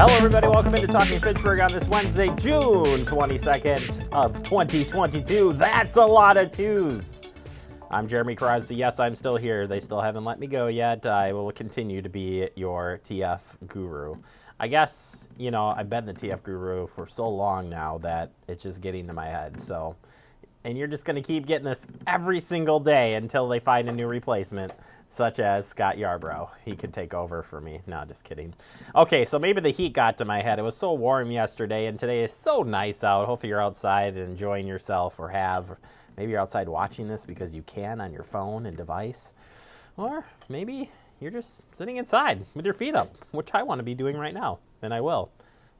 Hello, everybody. Welcome into Talking Fitchburg on this Wednesday, June 22nd of 2022. That's a lot of twos. I'm Jeremy Krause. Yes, I'm still here. They still haven't let me go yet. I will continue to be your TF guru. I guess, I've been the TF guru for so long now that it's just getting to my head. And you're just going to keep getting this every single day until they find a new replacement, such as Scott Yarbrough. He could take over for me. No, just kidding. Okay, so maybe the heat got to my head. It was so warm yesterday, and today is so nice out. Hopefully you're outside and enjoying yourself, or maybe you're outside watching this because you can on your phone and device. Or maybe you're just sitting inside with your feet up, which I want to be doing right now, and I will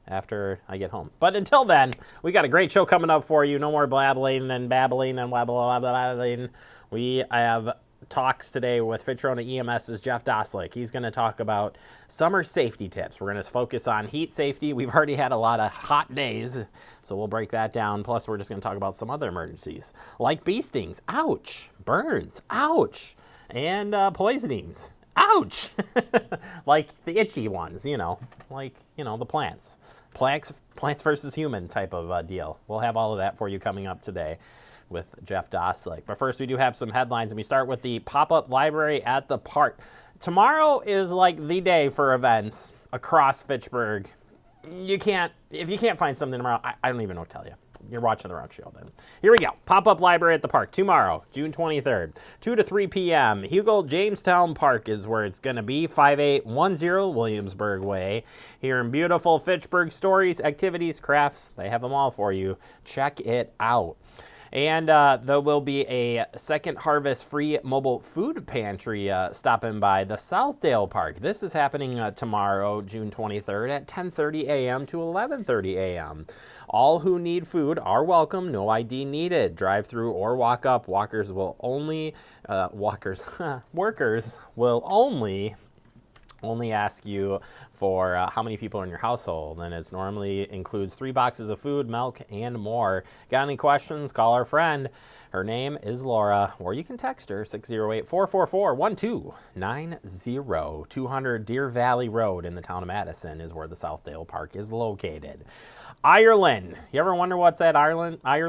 after I get home. But until then, we got a great show coming up for you. No more blabbling and babbling and blabbling. We have talks today with Fitrona EMS's Jeff Doslick. He's going to talk about summer safety tips. We're going to focus on heat safety. We've already had a lot of hot days, so we'll break that down. Plus, we're just going to talk about some other emergencies, like bee stings, ouch, burns, ouch, and poisonings, ouch, like the itchy ones, the plants. Plants versus human type of deal. We'll have all of that for you coming up today with Jeff Doslick. But first, we do have some headlines, and we start with the pop-up library at the park. Tomorrow is like the day for events across Fitchburg. If you can't find something tomorrow, I don't even know what to tell you. You're watching the wrong show then. Here we go. Pop-up library at the park tomorrow, June 23rd, 2 to 3 p.m. Hugo Jamestown Park is where it's going to be, 5810 Williamsburg Way. Here in beautiful Fitchburg, stories, activities, crafts, they have them all for you. Check it out. And there will be a Second Harvest free mobile food pantry stopping by the Southdale Park. This is happening tomorrow, June 23rd at 10:30 a.m. to 11:30 a.m. All who need food are welcome. No ID needed. Drive through or walk up. Workers will only ask you for how many people are in your household, and it normally includes 3 boxes of food, milk, and more. Got any questions? Call our friend. Her name is Laura, or you can text her, 608-444-1290. 200 Deer Valley Road in the town of Madison is where the Southdale Park is located. Ireland. You ever wonder what's at Ireland? I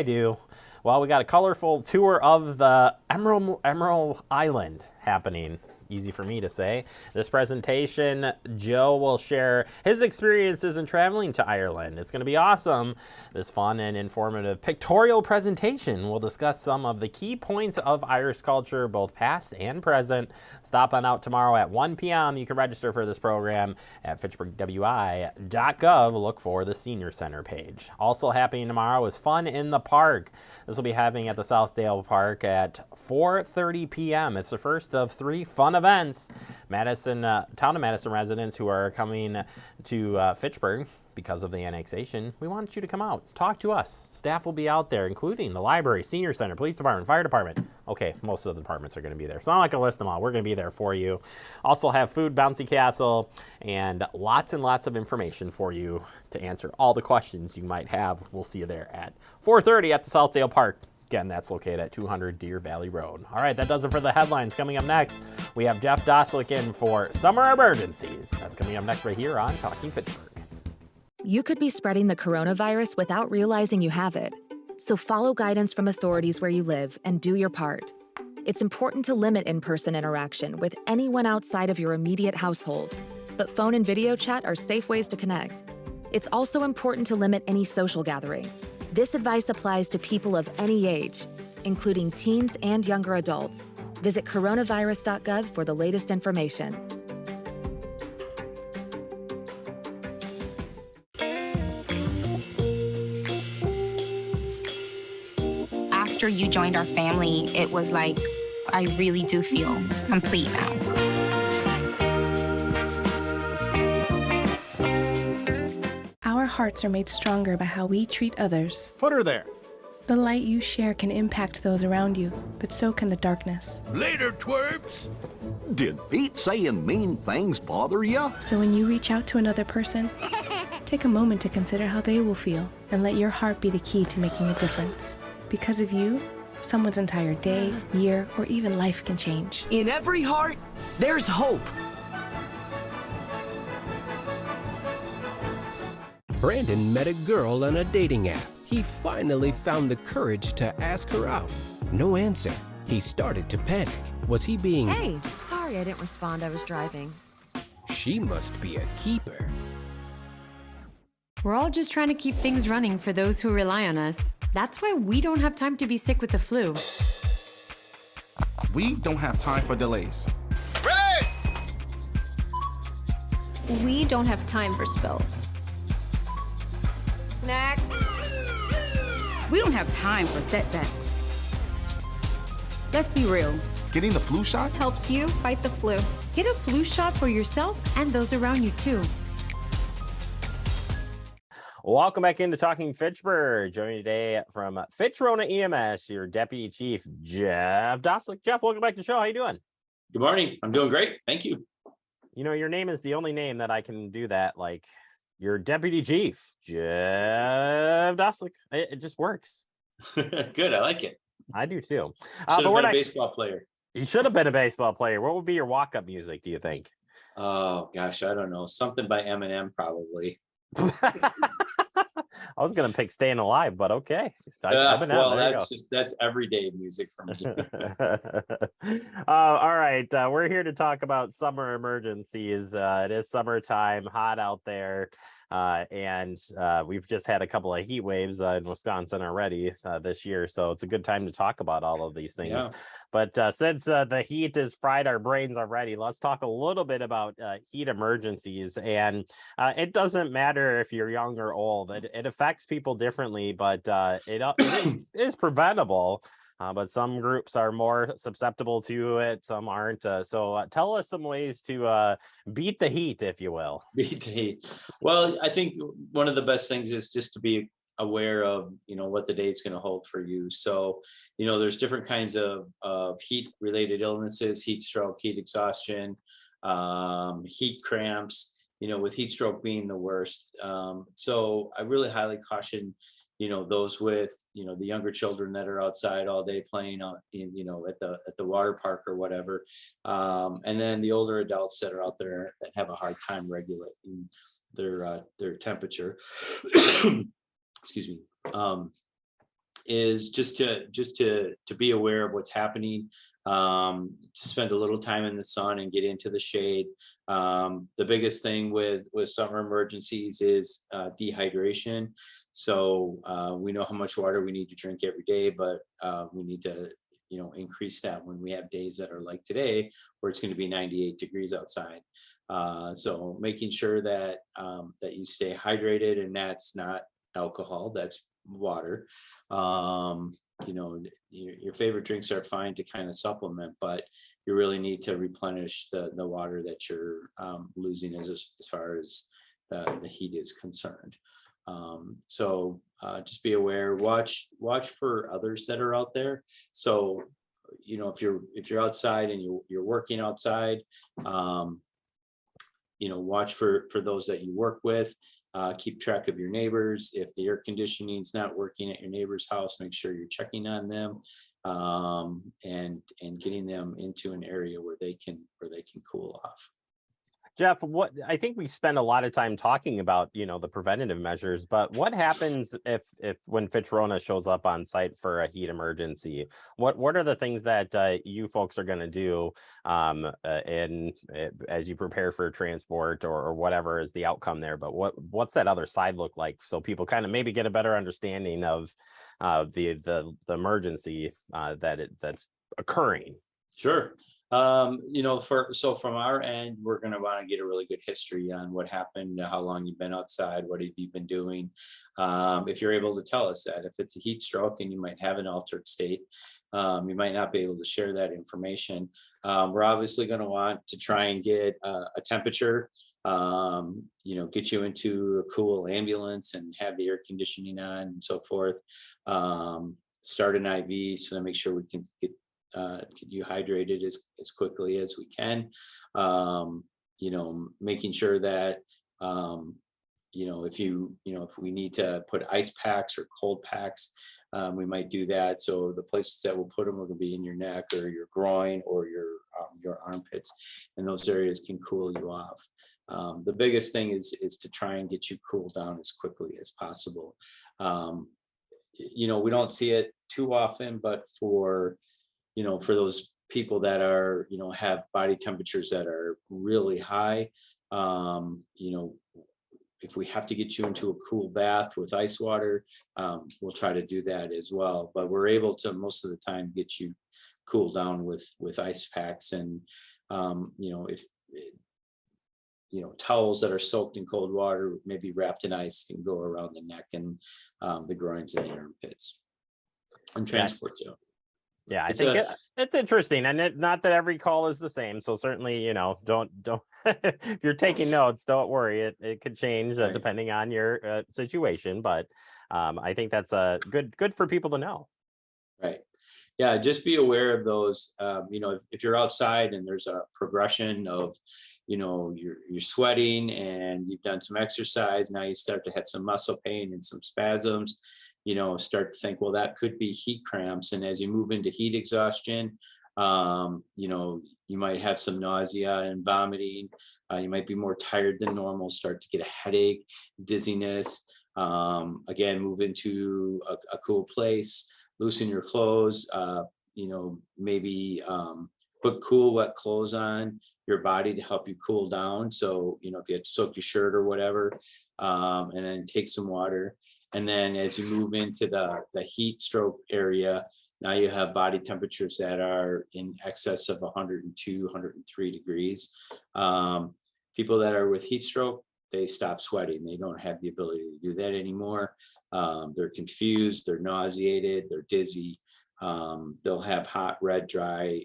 do. Well, we got a colorful tour of the Emerald Island happening. Easy for me to say. This presentation, Joe will share his experiences in traveling to Ireland. It's going to be awesome. This fun and informative pictorial presentation will discuss some of the key points of Irish culture, both past and present. Stop on out tomorrow at 1 p.m. You can register for this program at fitchburgwi.gov. Look for the Senior Center page. Also happening tomorrow is Fun in the Park. This will be happening at the Southdale Park at 4:30 p.m. It's the first of 3 fun events. Town of Madison residents who are coming to Fitchburg because of the annexation, we want you to come out, talk to us. Staff will be out there, including the library, senior center, police department, fire department. Okay, most of the departments are going to be there, so I'm not going to list them all. We're going to be there for you. Also have food, bouncy castle, and lots of information for you to answer all the questions you might have. We'll see you there at 4:30 at the Southdale Park. Again, that's located at 200 Deer Valley Road. All right, that does it for the headlines. Coming up next, we have Jeff Doslick in for Summer Emergencies. That's coming up next right here on Talking Fitchburg. You could be spreading the coronavirus without realizing you have it. So follow guidance from authorities where you live and do your part. It's important to limit in-person interaction with anyone outside of your immediate household, but phone and video chat are safe ways to connect. It's also important to limit any social gathering. This advice applies to people of any age, including teens and younger adults. Visit coronavirus.gov for the latest information. After you joined our family, it was like, I really do feel complete now. Our hearts are made stronger by how we treat others. Put her there. The light you share can impact those around you, but so can the darkness. Later, twerps. Did Pete saying mean things bother ya? So when you reach out to another person, take a moment to consider how they will feel and let your heart be the key to making a difference. Because of you, someone's entire day, year, or even life can change. In every heart, there's hope. Brandon met a girl on a dating app. He finally found the courage to ask her out. No answer. He started to panic. Was he being... Hey, sorry I didn't respond. I was driving. She must be a keeper. We're all just trying to keep things running for those who rely on us. That's why we don't have time to be sick with the flu. We don't have time for delays. We don't have time for spills. Next. We don't have time for setbacks. Let's be real. Getting the flu shot helps you fight the flu. Get a flu shot for yourself and those around you too. Welcome back into Talking Fitchburg. Joining today from Fitchrona EMS, your Deputy Chief, Jeff Doslick. Jeff, welcome back to the show. How you doing? Good morning. I'm doing great. Thank you. You know, your name is the only name that I can do that. Like, your Deputy Chief, Jeff Doslick. It just works. Good. I like it. I do too. Should have been a baseball player. You should have been a baseball player. What would be your walk-up music, do you think? Oh, gosh. I don't know. Something by Eminem, probably. I was gonna pick "Staying Alive," but okay. Well, that's everyday music for me. All right, we're here to talk about summer emergencies. It is summertime, hot out there, and we've just had a couple of heat waves in Wisconsin already this year, so it's a good time to talk about all of these things. Yeah. But since the heat has fried our brains already, let's talk a little bit about heat emergencies. And it doesn't matter if you're young or old. It affects people differently, but it is preventable. But some groups are more susceptible to it, some aren't. So tell us some ways to beat the heat, if you will. Beat the heat. Well, I think one of the best things is just to be aware of, what the day's going to hold for you. So, there's different kinds of heat related illnesses, heat stroke, heat exhaustion, heat cramps, with heat stroke being the worst. So I really highly caution, those with, the younger children that are outside all day playing on, at the water park or whatever. And then the older adults that are out there that have a hard time regulating their temperature. Excuse me. Is just to be aware of what's happening, to spend a little time in the sun and get into the shade. The biggest thing with summer emergencies is dehydration. So we know how much water we need to drink every day, but we need to increase that when we have days that are like today, where it's going to be 98 degrees outside. So making sure that that you stay hydrated, and that's not alcohol, that's water. Your favorite drinks are fine to kind of supplement, but you really need to replenish the water that you're losing as far as the heat is concerned. So just be aware, watch for others that are out there. So if you're outside and you're working outside, watch for those that you work with. Keep track of your neighbors. If the air conditioning is not working at your neighbor's house, make sure you're checking on them, and getting them into an area where they can cool off. Jeff, what I think we spend a lot of time talking about, the preventative measures, but what happens if when Fitchrona shows up on site for a heat emergency? What are the things that you folks are going to do as you prepare for transport or whatever is the outcome there? But what's that other side look like, so people kind of maybe get a better understanding of the emergency that's occurring? Sure. From our end, we're going to want to get a really good history on what happened, how long you've been outside, what have you been doing. If you're able to tell us that, if it's a heat stroke and you might have an altered state, you might not be able to share that information. We're obviously going to want to try and get a temperature, get you into a cool ambulance and have the air conditioning on and so forth. Start an IV, so to make sure we can get you hydrated as quickly as we can. Making sure that if we need to put ice packs or cold packs, we might do that. So the places that we'll put them are going to be in your neck or your groin or your armpits, and those areas can cool you off. The biggest thing is to try and get you cooled down as quickly as possible. We don't see it too often, but for those people that are, have body temperatures that are really high, if we have to get you into a cool bath with ice water, we'll try to do that as well. But we're able to most of the time get you cooled down with ice packs, and if towels that are soaked in cold water, maybe wrapped in ice, can go around the neck and the groins and the armpits, and transport too. Yeah, I think it's interesting, and not that every call is the same. So certainly, don't if you're taking notes, don't worry. It could change depending on your situation, but I think that's good for people to know. Right. Yeah, just be aware of those. If you're outside and there's a progression of, you're sweating and you've done some exercise, now you start to have some muscle pain and some spasms. Start to think, well, that could be heat cramps. And as you move into heat exhaustion, you might have some nausea and vomiting. You might be more tired than normal, start to get a headache, dizziness. Again, move into a cool place, loosen your clothes, maybe put cool, wet clothes on your body to help you cool down. So, if you had to soak your shirt or whatever, and then take some water. And then as you move into the heat stroke area, now you have body temperatures that are in excess of 102, 103 degrees. People that are with heat stroke, they stop sweating. They don't have the ability to do that anymore. They're confused, they're nauseated, they're dizzy. They'll have hot, red, dry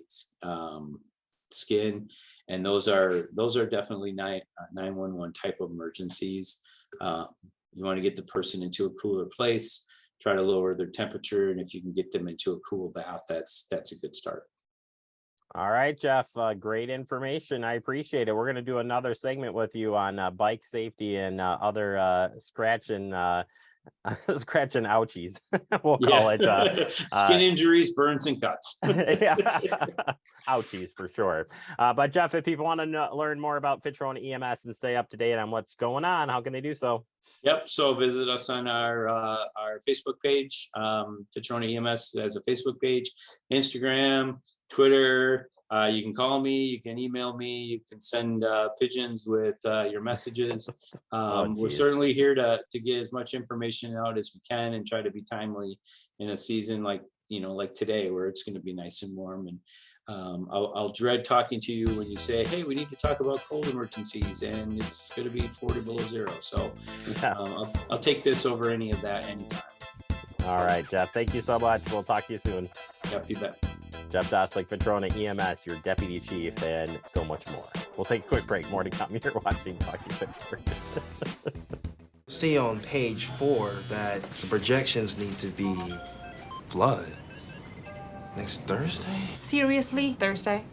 skin. And those are definitely 911 type of emergencies. You want to get the person into a cooler place, try to lower their temperature, and if you can get them into a cool bath, that's a good start. All right, Jeff, great information. I appreciate it. We're going to do another segment with you on bike safety and other scratching ouchies. We'll call it skin injuries, burns, and cuts. Yeah, ouchies for sure. But Jeff, if people want to learn more about Fitchburg EMS and stay up to date on what's going on, how can they do so? Yep. So visit us on our Facebook page. Fitchburg EMS has a Facebook page, Instagram, Twitter. You can call me, you can email me, you can send pigeons with your messages. We're certainly here to get as much information out as we can and try to be timely in a season like today, where it's going to be nice and warm. And I'll dread talking to you when you say, hey, we need to talk about cold emergencies and it's going to be 40 below zero. So I'll take this over any of that anytime. All right, Jeff, thank you so much. We'll talk to you soon. Yep, you bet. Jeff Dostlik, Fitchburg EMS, your deputy chief, and so much more. We'll take a quick break. More to come. You're watching Talking Fitchburg. See on page 4 that the projections need to be flood next Thursday? Seriously? Thursday?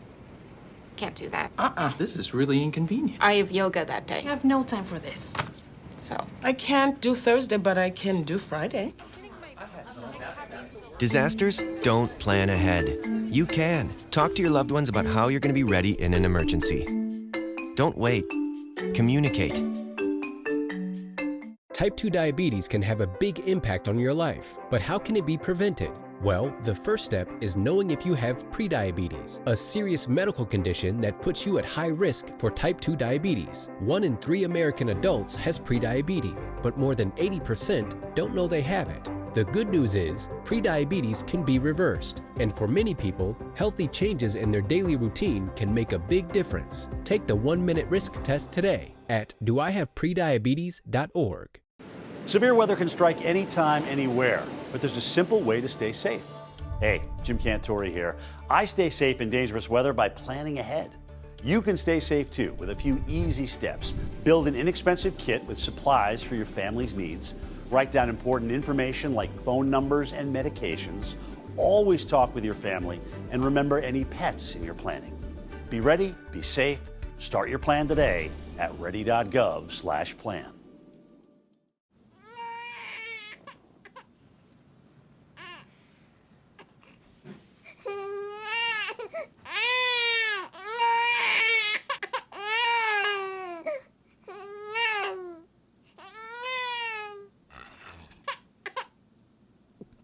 Can't do that. This is really inconvenient. I have yoga that day. I have no time for this. So I can't do Thursday, but I can do Friday. Disasters don't plan ahead. You can. Talk to your loved ones about how you're going to be ready in an emergency. Don't wait. Communicate. Type 2 diabetes can have a big impact on your life, but how can it be prevented? Well, the first step is knowing if you have prediabetes, a serious medical condition that puts you at high risk for type 2 diabetes. 1 in 3 American adults has prediabetes, but more than 80% don't know they have it. The good news is, prediabetes can be reversed, and for many people, healthy changes in their daily routine can make a big difference. Take the 1-minute risk test today at doihaveprediabetes.org. Severe weather can strike anytime, anywhere, but there's a simple way to stay safe. Hey, Jim Cantori here. I stay safe in dangerous weather by planning ahead. You can stay safe too with a few easy steps. Build an inexpensive kit with supplies for your family's needs. Write down important information like phone numbers and medications. Always talk with your family and remember any pets in your planning. Be ready, be safe. Start your plan today at ready.gov/plan.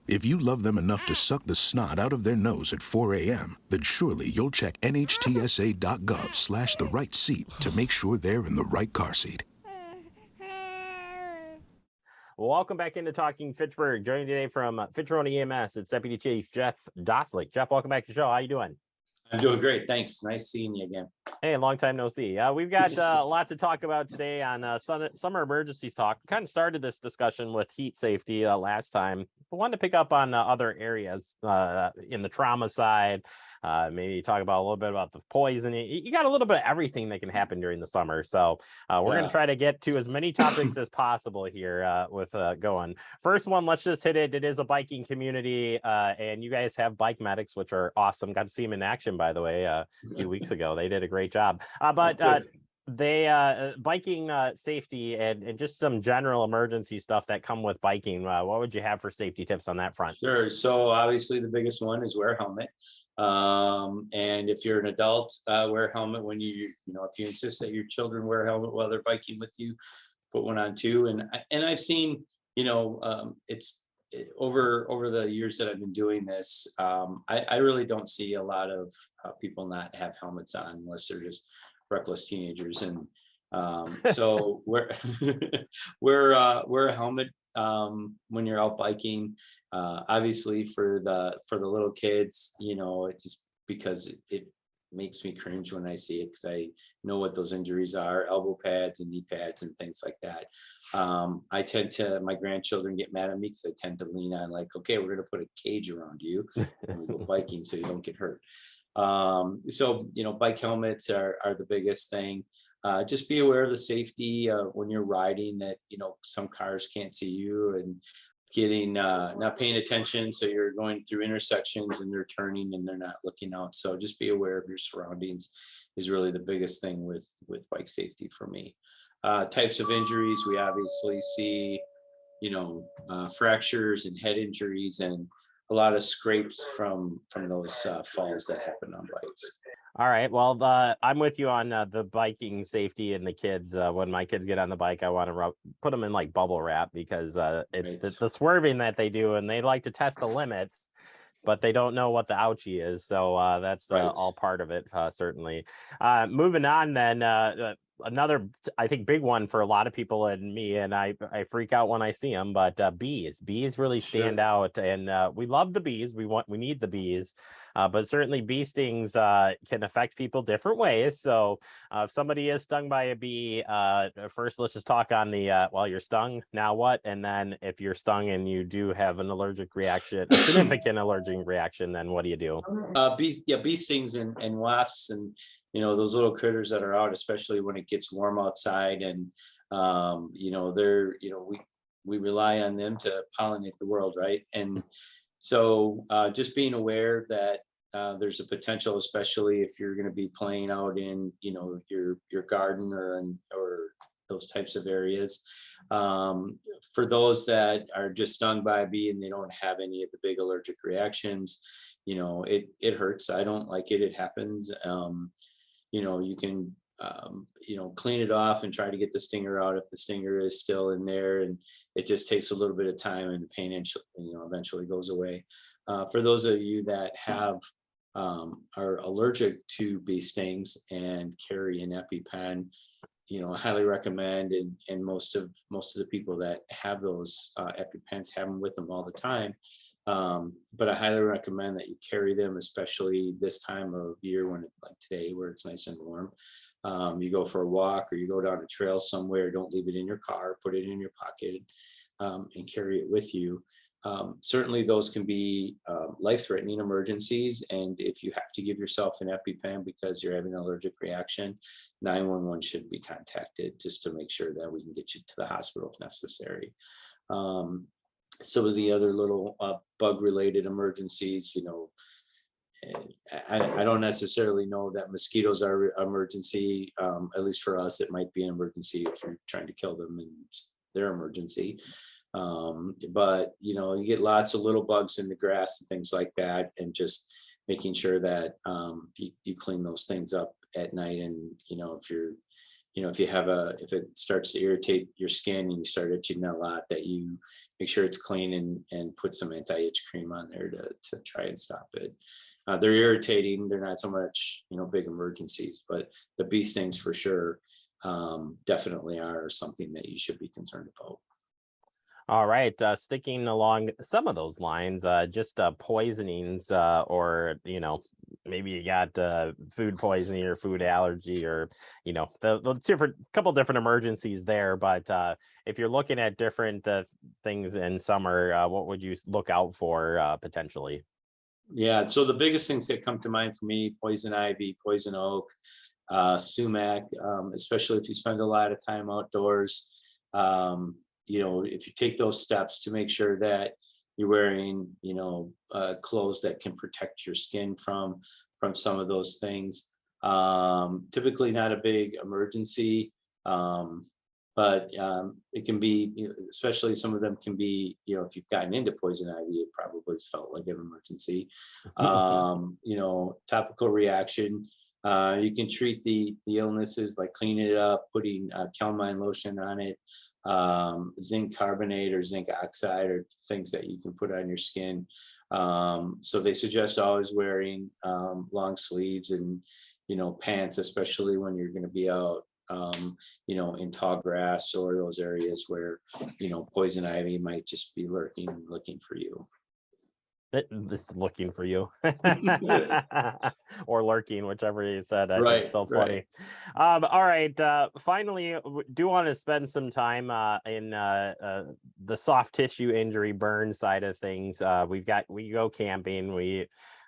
If you love them enough to suck the snot out of their nose at 4 a.m., then surely you'll check NHTSA.gov/the right seat to make sure they're in the right car seat. Welcome back into Talking Fitchburg. Joining today from Fitchburg EMS, it's Deputy Chief Jeff Doslick. Jeff, welcome back to the show. How you doing? I'm doing great. Thanks. Nice seeing you again. Hey, long time no see. We've got a lot to talk about today on Summer Emergencies Talk. We kind of started this discussion with heat safety last time. I wanted to pick up on other areas in the trauma side. Maybe talk about a little bit about the poisoning. You got a little bit of everything that can happen during the summer. So we're going to try to get to as many topics as possible here with going. First one, let's just hit it. It is a biking community, and you guys have bike medics, which are awesome. Got to see them in action, by the way, a few weeks ago. They did a great job. They biking safety and just some general emergency stuff that come with biking. What would you have for safety tips on that front? Sure. So obviously the biggest one is wear a helmet. And if you're an adult, wear a helmet when if you insist that your children wear a helmet while they're biking with you, put one on too. And I've seen, it's over the years that I've been doing this, I really don't see a lot of people not have helmets on unless they're just reckless teenagers. And so wear a helmet when you're out biking. Obviously for the little kids, it's just because it makes me cringe when I see it, because I know what those injuries are, elbow pads and knee pads and things like that. My grandchildren get mad at me because I tend to lean on like, okay, we're going to put a cage around you when we go biking so you don't get hurt. Bike helmets are the biggest thing. Just be aware of the safety when you're riding, that, some cars can't see you, and getting not paying attention. So you're going through intersections and they're turning and they're not looking out. So just be aware of your surroundings is really the biggest thing with bike safety for me. Types of injuries, we obviously see, fractures and head injuries and a lot of scrapes from those falls that happen on bikes. All right. Well, I'm with you on the biking safety and the kids. When my kids get on the bike, I want to put them in like bubble wrap, because the swerving that they do, and they like to test the limits, but they don't know what the ouchie is. So that's all part of it, certainly. Moving on then, another, I think, big one for a lot of people and me, and I freak out when I see them, but bees really stand out, and we love the bees. We need the bees, but certainly bee stings can affect people different ways. So if somebody is stung by a bee, first let's just talk on the you're stung, now what? And then if you're stung and you do have an allergic reaction, a significant allergic reaction, then what do you do? Bee stings and wasps and those little critters that are out, especially when it gets warm outside, and we rely on them to pollinate the world, right? And so just being aware that there's a potential, especially if you're going to be playing out in your garden or those types of areas. For those that are just stung by a bee and they don't have any of the big allergic reactions, it hurts. I don't like it. It happens. You can, clean it off and try to get the stinger out if the stinger is still in there, and it just takes a little bit of time, and the pain, eventually goes away. For those of you that are allergic to bee stings and carry an EpiPen, I highly recommend, and most of the people that have those EpiPens have them with them all the time. But I highly recommend that you carry them, especially this time of year like today, where it's nice and warm. You go for a walk or you go down a trail somewhere, don't leave it in your car, put it in your pocket, and carry it with you. Certainly those can be life-threatening emergencies. And if you have to give yourself an EpiPen because you're having an allergic reaction, 911 should be contacted just to make sure that we can get you to the hospital if necessary. Some of the other little bug-related emergencies, I don't necessarily know that mosquitoes are emergency. At least for us, it might be an emergency if you're trying to kill them, and it's their emergency. But you get lots of little bugs in the grass and things like that, and just making sure that you clean those things up at night. And if it starts to irritate your skin and you start itching a lot, that you make sure it's clean and put some anti-itch cream on there to try and stop it. They're irritating. They're not so much, big emergencies, but the bee stings for sure definitely are something that you should be concerned about. All right, sticking along some of those lines, just poisonings, or maybe you got food poisoning or food allergy, or the different couple different emergencies there. But if you're looking at different things in summer, what would you look out for potentially? Yeah, so the biggest things that come to mind for me: poison ivy, poison oak, sumac, especially if you spend a lot of time outdoors. If you take those steps to make sure that you're wearing, clothes that can protect your skin from some of those things. Typically not a big emergency, but it can be, especially some of them can be, if you've gotten into poison ivy, it probably felt like an emergency. Topical reaction. You can treat the illnesses by cleaning it up, putting calamine lotion on it, zinc carbonate or zinc oxide, or things that you can put on your skin. So they suggest always wearing long sleeves and pants, especially when you're going to be out in tall grass or those areas where poison ivy might just be lurking and looking for you. This is looking for you or lurking, whichever you said. Right, It's still funny. right. All right, finally, do want to spend some time in the soft tissue injury burn side of things. We go camping,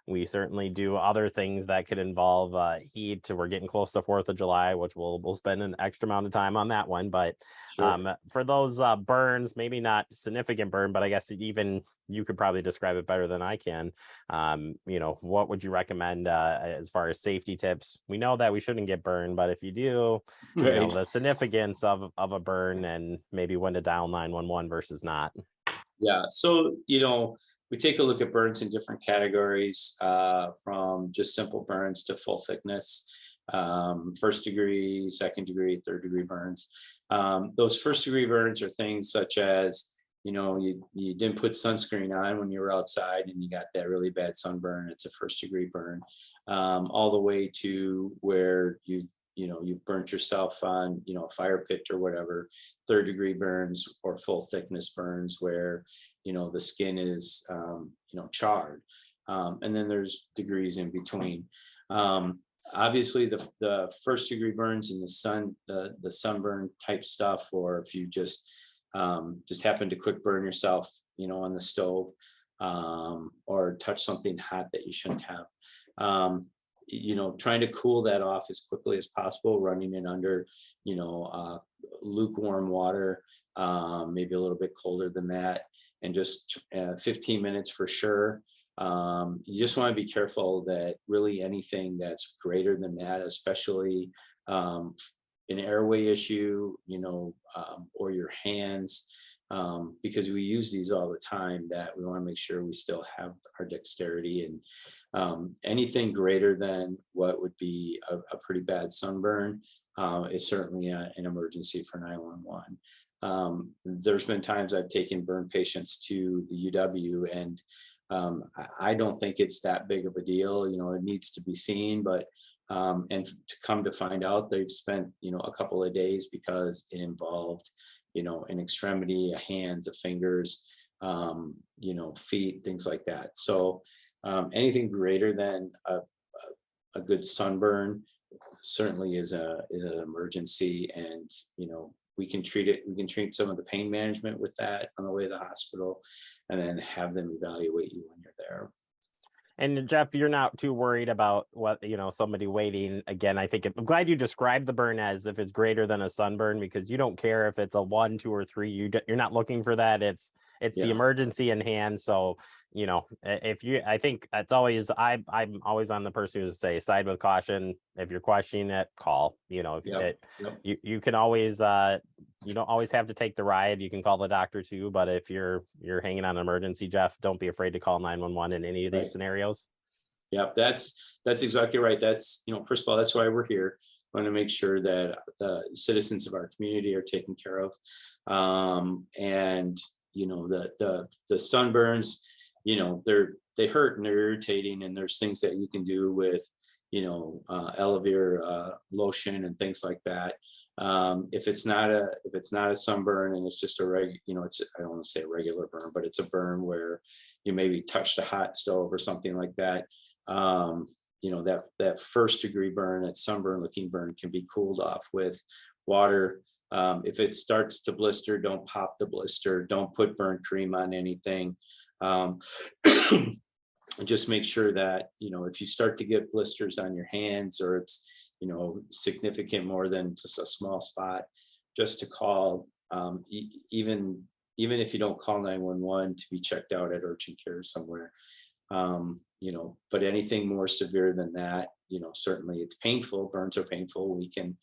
we certainly do other things that could involve heat. We're getting close to 4th of July, which we'll spend an extra amount of time on that one. But Sure. for those burns, maybe not significant burn, but I guess even you could probably describe it better than I can. What would you recommend as far as safety tips? We know that we shouldn't get burned, but if you do, Right. the significance of a burn and maybe when to dial 911 versus not. Yeah. So, we take a look at burns in different categories, from just simple burns to full thickness, 1st degree, 2nd degree, 3rd degree burns. Those 1st degree burns are things such as, you didn't put sunscreen on when you were outside and you got that really bad sunburn. It's a 1st degree burn, all the way to where you've burnt yourself on, a fire pit or whatever. 3rd degree burns or full thickness burns where the skin is charred, and then there's degrees in between. Obviously the 1st degree burns in the sun, the sunburn type stuff, or if you just happen to quick burn yourself on the stove, or touch something hot that you shouldn't have, trying to cool that off as quickly as possible, running it under lukewarm water, maybe a little bit colder than that, and just 15 minutes for sure. You just want to be careful that really anything that's greater than that, especially an airway issue, or your hands, because we use these all the time, that we want to make sure we still have our dexterity. And anything greater than what would be a pretty bad sunburn is certainly an emergency for 911. There's been times I've taken burn patients to the UW, and I don't think it's that big of a deal. It needs to be seen, but and to come to find out, they've spent a couple of days because it involved an extremity, a hands, a fingers, feet, things like that. So anything greater than a good sunburn certainly is an emergency, and we can treat it. We can treat some of the pain management with that on the way to the hospital, and then have them evaluate you when you're there. And Jeff, you're not too worried about what, somebody waiting. Again, I'm glad you described the burn as if it's greater than a sunburn, because you don't care if it's a 1, 2, or 3. You're not looking for that. It's the emergency in hand. So, I think it's always, I'm always on the person who say side with caution. If you're questioning it, call. You can always, you don't always have to take the ride. You can call the doctor too. But if you're hanging on an emergency, Jeff, don't be afraid to call 911 in any of these scenarios. Yeah, that's exactly right. That's, first of all, that's why we're here. We want to make sure that the citizens of our community are taken care of. And you know, the sunburns, you know, they hurt and they're irritating, and there's things that you can do with, you know, aloe vera lotion and things like that. If it's not a sunburn and it's just you know, I don't want to say a regular burn, but it's a burn where you maybe touched a hot stove or something like that. You know, that first degree burn, that sunburn looking burn, can be cooled off with water. If it starts to blister, don't pop the blister. Don't put burn cream on anything. Just make sure that, you know, if you start to get blisters on your hands, or it's, you know, significant more than just a small spot, just to call, even if you don't call 911, to be checked out at urgent care somewhere. You know, but anything more severe than that, you know, certainly it's painful. Burns are painful. We can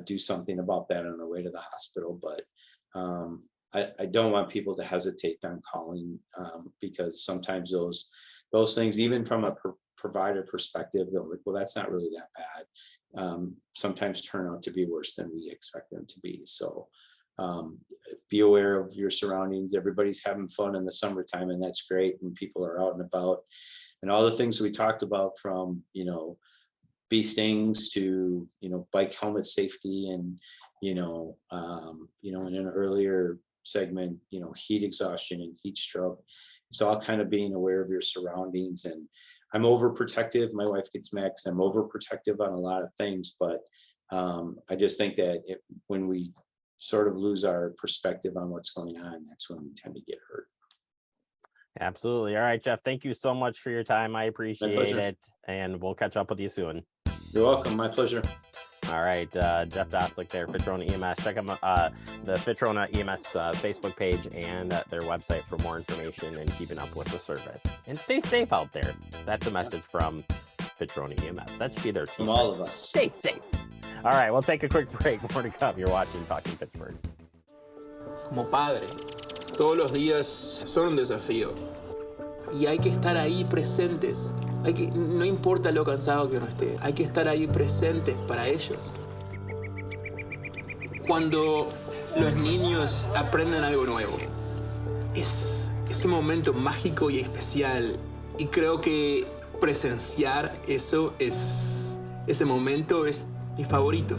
do something about that on the way to the hospital, but I don't want people to hesitate on calling, because sometimes those things, even from a provider perspective, they're like, well, that's not really that bad. Sometimes turn out to be worse than we expect them to be. So be aware of your surroundings. Everybody's having fun in the summertime, and that's great. And people are out and about, and all the things we talked about, from, you know, bee stings to, you know, bike helmet safety, and, you know, in an earlier segment, you know, heat exhaustion and heat stroke. It's all kind of being aware of your surroundings. And I'm overprotective. My wife gets mad because I'm overprotective on a lot of things, but I just think that when we sort of lose our perspective on what's going on, that's when we tend to get hurt. Absolutely. All right, Jeff, thank you so much for your time. I appreciate it. And we'll catch up with you soon. You're welcome. My pleasure. All right, Jeff Doslick there, Fitrona EMS. Check them the Fitrona EMS Facebook page and their website for more information and keeping up with the service. And stay safe out there. That's a message from Fitrona EMS. That should be their t-shirt. From all of us. Stay safe. All right, we'll take a quick break. More to come. You're watching Talking Fitchburg. Como padre, todos los días son un desafío. Y hay que estar ahí presentes. No importa lo cansado que uno esté, hay que estar ahí presentes para ellos. Cuando los niños aprenden algo nuevo, es ese momento mágico y especial. Y creo que presenciar ese momento es mi favorito.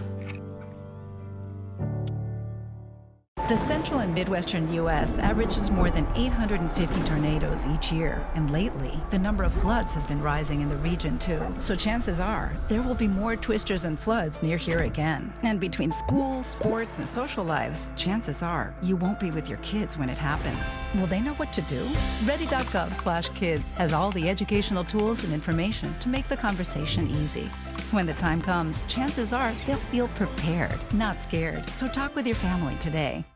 The central and midwestern U.S. averages more than 850 tornadoes each year, and lately, the number of floods has been rising in the region too. So chances are, there will be more twisters and floods near here again. And between school, sports, and social lives, chances are, you won't be with your kids when it happens. Will they know what to do? Ready.gov/kids has all the educational tools and information to make the conversation easy. When the time comes, chances are they'll feel prepared, not scared. So talk with your family today.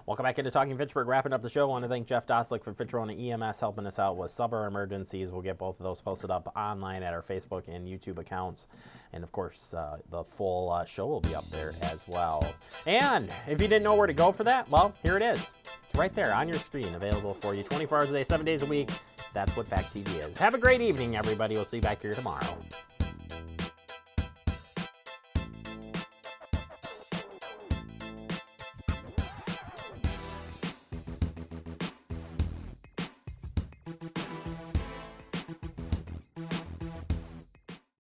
Welcome back into Talking Fitchburg. Wrapping up the show, I want to thank Jeff Doslick from Fitrona EMS helping us out with summer emergencies. We'll get both of those posted up online at our Facebook and YouTube accounts. And, of course, the full show will be up there as well. And if you didn't know where to go for that, well, here it is. It's right there on your screen, available for you 24 hours a day, 7 days a week. That's what Fact TV is. Have a great evening, everybody. We'll see you back here tomorrow.